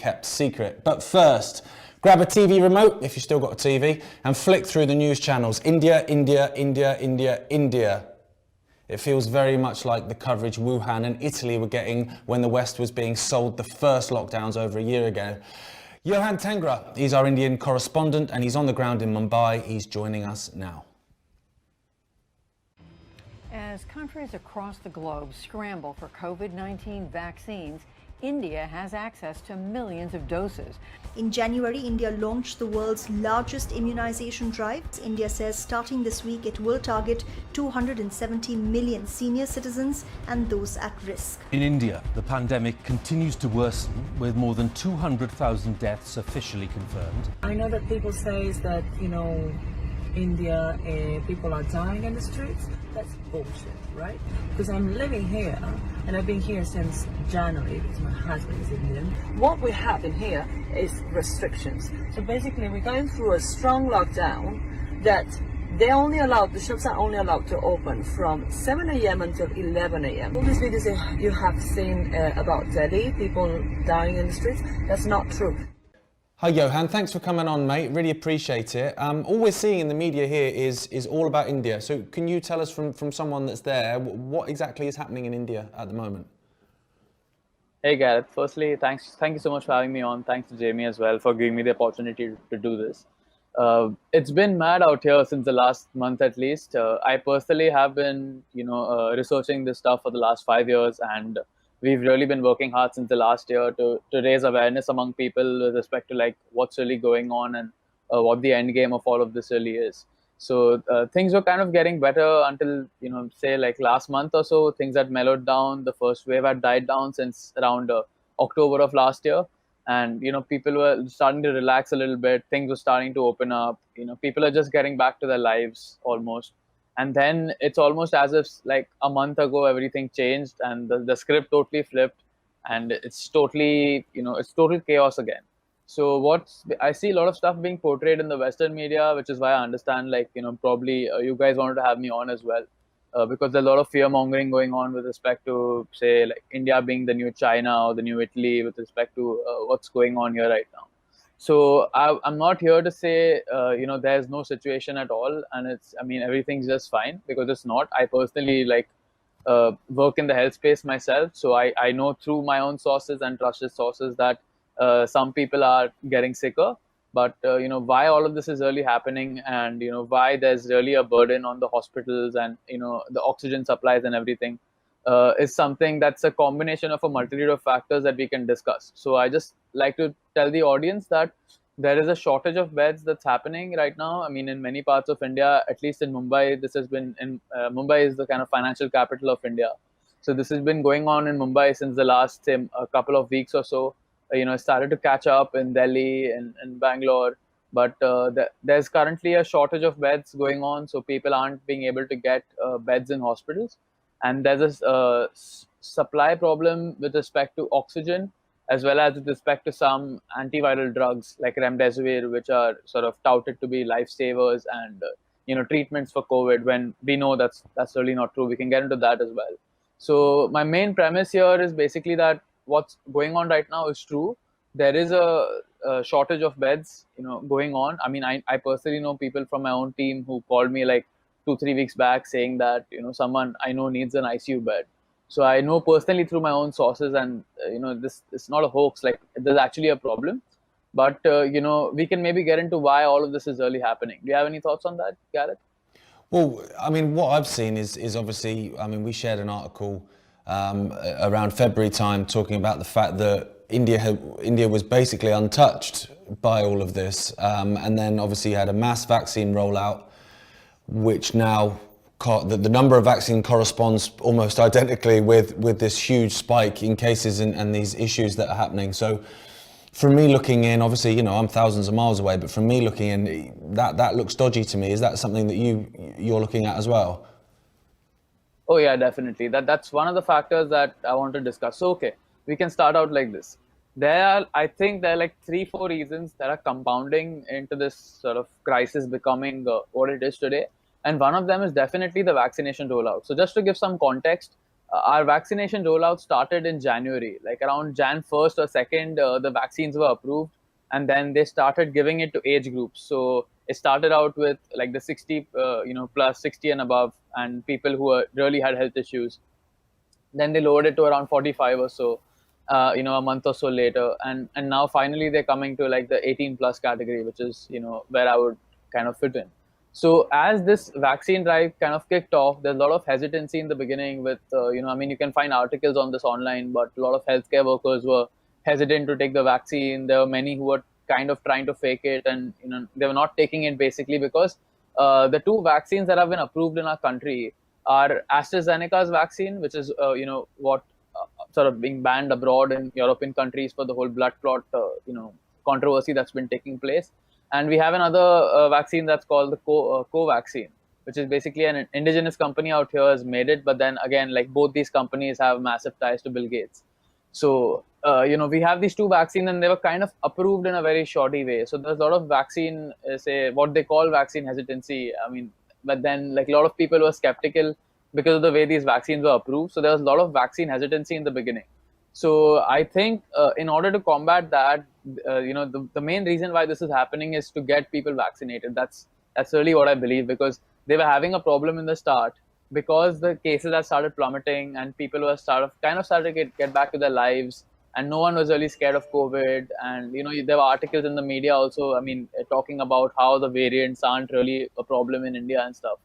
kept secret. But first, grab a TV remote, if you've still got a TV, and flick through the news channels. India, India, India, India, India. It feels very much like the coverage Wuhan and Italy were getting when the West was being sold the first lockdowns over a year ago. Johan Tengra, he's our Indian correspondent and he's on the ground in Mumbai. He's joining us now. As countries across the globe scramble for COVID-19 vaccines, India has access to millions of doses. In January, India launched the world's largest immunization drive. India says starting this week, it will target 270 million senior citizens and those at risk. In India, the pandemic continues to worsen, with more than 200,000 deaths officially confirmed. I know that people say that, India, people are dying in the streets. That's bullshit, right? Because I'm living here and I've been here since January because my husband is Indian. What we have in here is restrictions. So basically we're going through a strong lockdown that the shops are only allowed to open from 7 a.m. until 11 a.m. All these videos you have seen about Delhi, people dying in the streets, that's not true. Hi Johan, thanks for coming on, mate. Really appreciate it. All we're seeing in the media here is all about India. So can you tell us from someone that's there, what exactly is happening in India at the moment? Hey Gareth, firstly, thank you so much for having me on. Thanks to Jamie as well for giving me the opportunity to do this. It's been mad out here since the last month at least. I personally have been, researching this stuff for the last 5 years, and we've really been working hard since the last year to raise awareness among people with respect to like what's really going on and what the end game of all of this really is. So things were kind of getting better until, say like last month or so. Things had mellowed down. The first wave had died down since around October of last year. And, people were starting to relax a little bit. Things were starting to open up. People are just getting back to their lives almost. And then it's almost as if like a month ago, everything changed and the script totally flipped and it's totally, it's total chaos again. So I see a lot of stuff being portrayed in the Western media, which is why I understand probably you guys wanted to have me on as well. Because there's a lot of fear mongering going on with respect to, say, like India being the new China or the new Italy with respect to what's going on here right now. So I'm not here to say, there's no situation at all. And everything's just fine, because it's not. I personally work in the health space myself. So I know through my own sources and trusted sources that some people are getting sicker. But, why all of this is really happening and, why there's really a burden on the hospitals and, the oxygen supplies and everything is something that's a combination of a multitude of factors that we can discuss. So I just like to tell the audience that there is a shortage of beds that's happening right now. In many parts of India, at least in Mumbai, Mumbai is the kind of financial capital of India. So this has been going on in Mumbai since the last a couple of weeks or so. It started to catch up in Delhi and Bangalore, but there's currently a shortage of beds going on, so people aren't being able to get beds in hospitals. And there's a supply problem with respect to oxygen, as well as with respect to some antiviral drugs like remdesivir, which are sort of touted to be lifesavers and treatments for COVID, when we know that's really not true. We can get into that as well. So my main premise here is basically that what's going on right now is true. There is a shortage of beds, going on. I personally know people from my own team who called me like 2-3 weeks back saying that, someone I know needs an ICU bed. So I know personally through my own sources, and, this is not a hoax, like there's actually a problem. But, we can maybe get into why all of this is really happening. Do you have any thoughts on that, Gareth? Well, what I've seen is obviously, we shared an article around February time talking about the fact that India was basically untouched by all of this, and then obviously had a mass vaccine rollout, which now the number of vaccine corresponds almost identically with this huge spike in cases and these issues that are happening. So from me looking in, obviously, I'm thousands of miles away, but from me looking in, that looks dodgy to me. Is that something that you're looking at as well? Oh yeah, definitely. That's one of the factors that I want to discuss. So, okay, we can start out like this. I think there are like 3-4 reasons that are compounding into this sort of crisis becoming what it is today. And one of them is definitely the vaccination rollout. So just to give some context, our vaccination rollout started in January, like around Jan 1st or 2nd, the vaccines were approved, and then they started giving it to age groups. So it started out with like the 60, plus 60 and above, and people who really had health issues. Then they lowered it to around 45 or so, a month or so later, and now finally they're coming to like the 18 plus category, which is where I would kind of fit in. So as this vaccine drive kind of kicked off, there's a lot of hesitancy in the beginning with, I mean, you can find articles on this online, but a lot of healthcare workers were hesitant to take the vaccine. There were many who were kind of trying to fake it, and they were not taking it basically because the two vaccines that have been approved in our country are AstraZeneca's vaccine, which is what sort of being banned abroad in European countries for the whole blood clot controversy that's been taking place, and we have another vaccine that's called the co-vaccine, which is basically an indigenous company out here has made it, but then again, like both these companies have massive ties to Bill Gates. So we have these two vaccines, and they were kind of approved in a very shoddy way. So there's a lot of vaccine, say what they call vaccine hesitancy. I mean, but then like a lot of people were skeptical because of the way these vaccines were approved. So there was a lot of vaccine hesitancy in the beginning. So I think in order to combat that, the main reason why this is happening is to get people vaccinated. That's really what I believe, because they were having a problem in the start because the cases had started plummeting and people were started to get back to their lives, and no one was really scared of COVID. And there were articles in the media also, I mean, talking about how the variants aren't really a problem in India and stuff.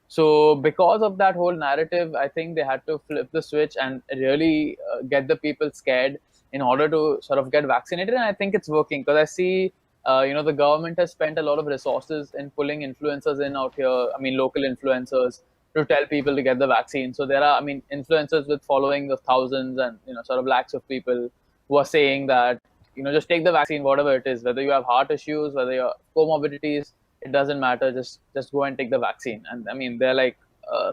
So because of that whole narrative, I think they had to flip the switch and really get the people scared in order to sort of get vaccinated. And I think it's working, because I see, the government has spent a lot of resources in pulling influencers in out here. I mean, local influencers, to tell people to get the vaccine. So there are, I mean, influencers with followings of thousands and sort of lakhs of people who are saying that just take the vaccine, whatever it is, whether you have heart issues, whether you have comorbidities, it doesn't matter. Just go and take the vaccine. And I mean, they're like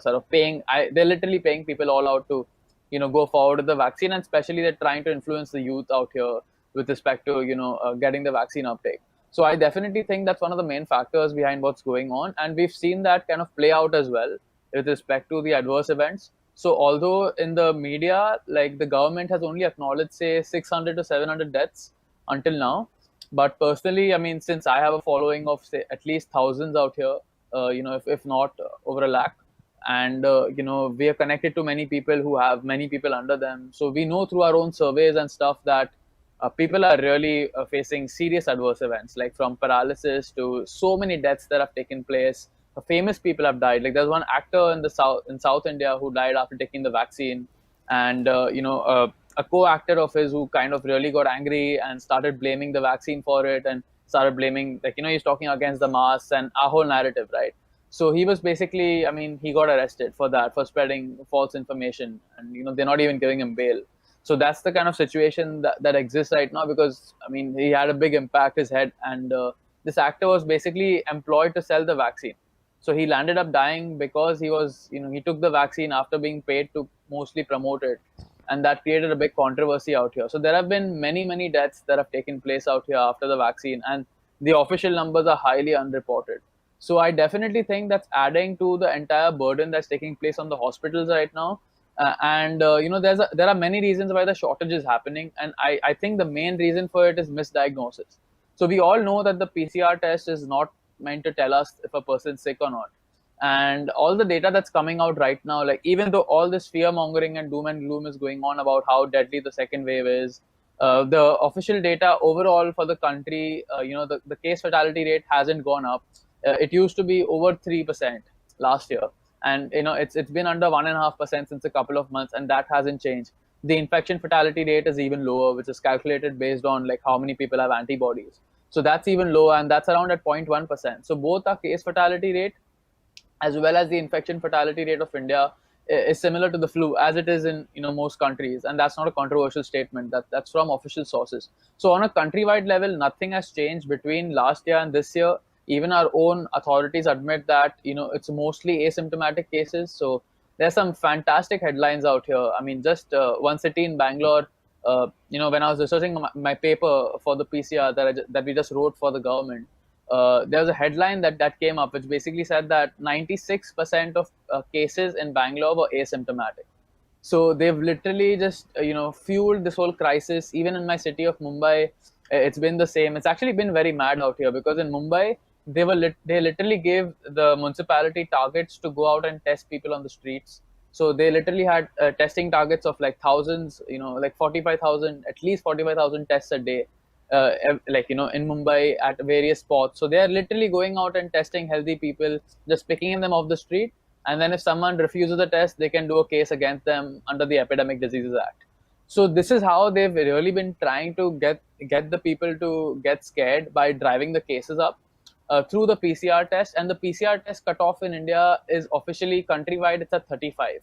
sort of they're literally paying people all out to go forward with the vaccine, and especially they're trying to influence the youth out here with respect to getting the vaccine uptake. So I definitely think that's one of the main factors behind what's going on, and we've seen that kind of play out as well with respect to the adverse events. So although in the media, like the government has only acknowledged, say, 600 to 700 deaths until now, but personally, I mean, since I have a following of, say, at least thousands out here, if not over a lakh, and we are connected to many people who have many people under them, so we know through our own surveys and stuff that people are really facing serious adverse events, like from paralysis to so many deaths that have taken place. Famous people have died. Like there's one actor in South India who died after taking the vaccine, and a co-actor of his who kind of really got angry and started blaming the vaccine for it, and started blaming, like he's talking against the masks and our whole narrative, right? So he was basically, I mean, he got arrested for that, for spreading false information, and they're not even giving him bail. So that's the kind of situation that exists right now, because I mean, he had a big impact, his head, and this actor was basically employed to sell the vaccine. So he landed up dying because he was, he took the vaccine after being paid to mostly promote it. And that created a big controversy out here. So there have been many, many deaths that have taken place out here after the vaccine, and the official numbers are highly unreported. So I definitely think that's adding to the entire burden that's taking place on the hospitals right now. There are many reasons why the shortage is happening. And I think the main reason for it is misdiagnosis. So we all know that the PCR test is not meant to tell us if a person's sick or not. And all the data that's coming out right now, like even though all this fear mongering and doom and gloom is going on about how deadly the second wave is, the official data overall for the country, the case fatality rate hasn't gone up. It used to be over 3% last year, and it's been under 1.5% since a couple of months, and that hasn't changed. The infection fatality rate is even lower, which is calculated based on like how many people have antibodies. So that's even lower, and that's around at 0.1%. So both our case fatality rate as well as the infection fatality rate of India is similar to the flu, as it is in most countries, and that's not a controversial statement. That's from official sources. So on a countrywide level, nothing has changed between last year and this year. Even our own authorities admit that it's mostly asymptomatic cases. So there's some fantastic headlines out here. I mean, just one city in Bangalore. When I was researching my paper for the PCR that we just wrote for the government, there was a headline that came up, which basically said that 96% of cases in Bangalore were asymptomatic. So they've literally just fueled this whole crisis. Even in my city of Mumbai, it's been the same. It's actually been very mad out here because in Mumbai they literally gave the municipality targets to go out and test people on the streets. So they literally had testing targets of like thousands, like 45,000, at least 45,000 tests a day, in Mumbai at various spots. So they are literally going out and testing healthy people, just picking them off the street. And then if someone refuses the test, they can do a case against them under the Epidemic Diseases Act. So this is how they've really been trying to get the people to get scared by driving the cases up through the PCR test. And the PCR test cutoff in India is officially countrywide, it's at 35.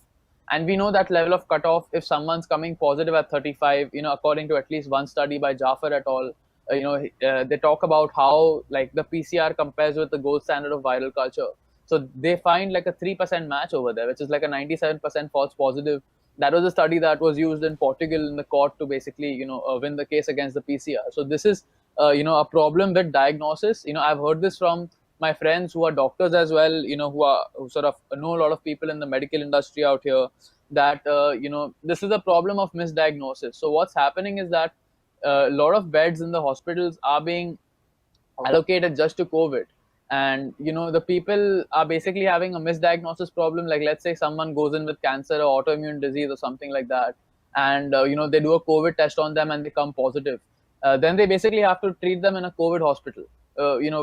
And we know that level of cutoff, if someone's coming positive at 35, according to at least one study by Jaffer et al., they talk about how like the PCR compares with the gold standard of viral culture. So they find like a 3% match over there, which is like a 97% false positive. That was a study that was used in Portugal in the court to basically, win the case against the PCR. So this is, a problem with diagnosis. I've heard this from my friends who are doctors as well, who sort of know a lot of people in the medical industry out here, that, this is a problem of misdiagnosis. So what's happening is that a lot of beds in the hospitals are being allocated just to COVID. And the people are basically having a misdiagnosis problem. Like, let's say someone goes in with cancer or autoimmune disease or something like that, and they do a COVID test on them and they come positive. Then they basically have to treat them in a COVID hospital,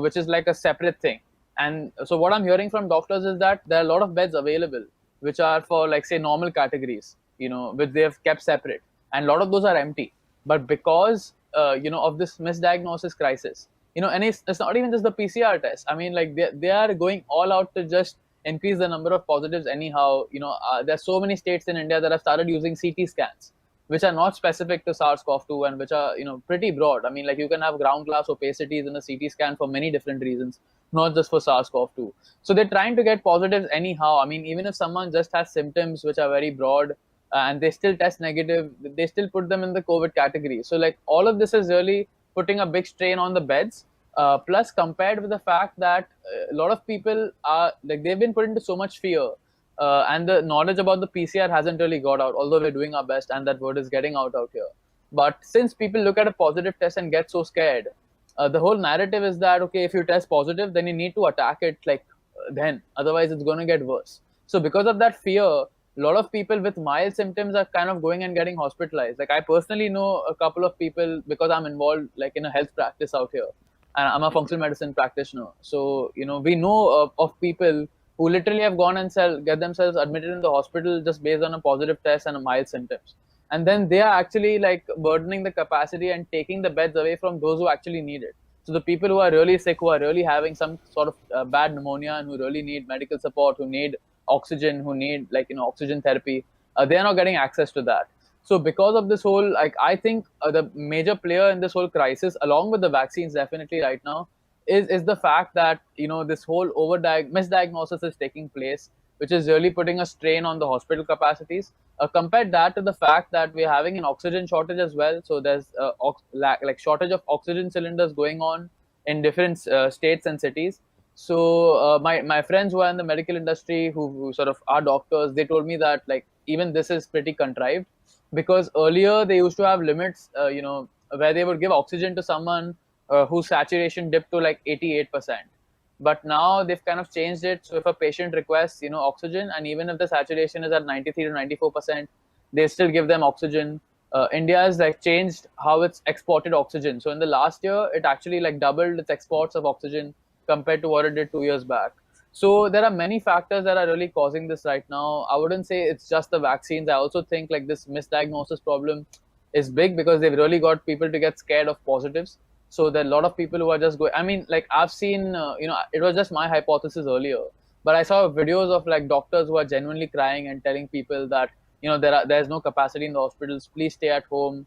which is like a separate thing. And so what I'm hearing from doctors is that there are a lot of beds available which are for, like, say, normal categories, which they have kept separate, and a lot of those are empty. But because of this misdiagnosis crisis, and it's not even just the PCR test. I mean, like, they are going all out to just increase the number of positives anyhow. There's so many states in India that have started using CT scans, which are not specific to SARS-CoV-2 and which are, pretty broad. I mean, like, you can have ground glass opacities in a CT scan for many different reasons, not just for SARS-CoV-2. So they're trying to get positives anyhow. I mean, even if someone just has symptoms which are very broad and they still test negative, they still put them in the COVID category. So, like, all of this is really putting a big strain on the beds. Plus, compared with the fact that a lot of people are, like, they've been put into so much fear, and the knowledge about the PCR hasn't really got out, although we're doing our best and that word is getting out here. But since people look at a positive test and get so scared, the whole narrative is that, okay, if you test positive, then you need to attack it then, otherwise it's going to get worse. So because of that fear, a lot of people with mild symptoms are kind of going and getting hospitalized. Like, I personally know a couple of people because I'm involved, like, in a health practice out here, and I'm a functional medicine practitioner. So, we know of people who literally have gone and get themselves admitted in the hospital just based on a positive test and a mild symptoms. And then they are actually, like, burdening the capacity and taking the beds away from those who actually need it. So the people who are really sick, who are really having some sort of bad pneumonia and who really need medical support, who need oxygen, who need, oxygen therapy, they are not getting access to that. So because of this whole, like, I think the major player in this whole crisis, along with the vaccines definitely right now, is the fact that, this whole misdiagnosis is taking place, which is really putting a strain on the hospital capacities. Compared that to the fact that we're having an oxygen shortage as well. So there's shortage of oxygen cylinders going on in different states and cities. So my friends who are in the medical industry, who sort of are doctors, they told me that, like, even this is pretty contrived, because earlier they used to have limits, where they would give oxygen to someone whose saturation dipped to like 88%. But now they've kind of changed it. So if a patient requests, oxygen, and even if the saturation is at 93 to 94%, they still give them oxygen. India has, like, changed how it's exported oxygen. So in the last year, it actually, like, doubled its exports of oxygen compared to what it did 2 years back. So there are many factors that are really causing this right now. I wouldn't say it's just the vaccines. I also think, like, this misdiagnosis problem is big because they've really got people to get scared of positives. So there are a lot of people who are just going. I mean, like, I've seen, it was just my hypothesis earlier, but I saw videos of, like, doctors who are genuinely crying and telling people that, there's no capacity in the hospitals. Please stay at home.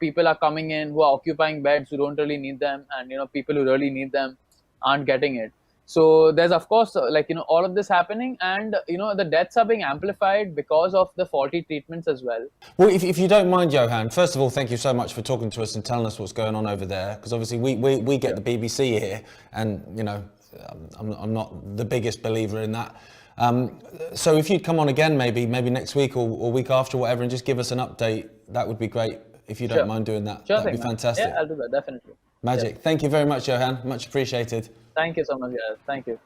People are coming in who are occupying beds who don't really need them, and people who really need them aren't getting it. So there's, of course, all of this happening, and, the deaths are being amplified because of the faulty treatments as well. Well, if you don't mind, Johan, first of all, thank you so much for talking to us and telling us what's going on over there, because obviously we get the BBC here, and, I'm not the biggest believer in that. So if you'd come on again, maybe next week or week after, whatever, and just give us an update, that would be great. If you don't mind doing that, Sure that'd thing, be man. fantastic. Yeah, I'll do that, definitely. Magic. Yeah. Thank you very much, Johan. Much appreciated. Thank you so much, guys. Thank you.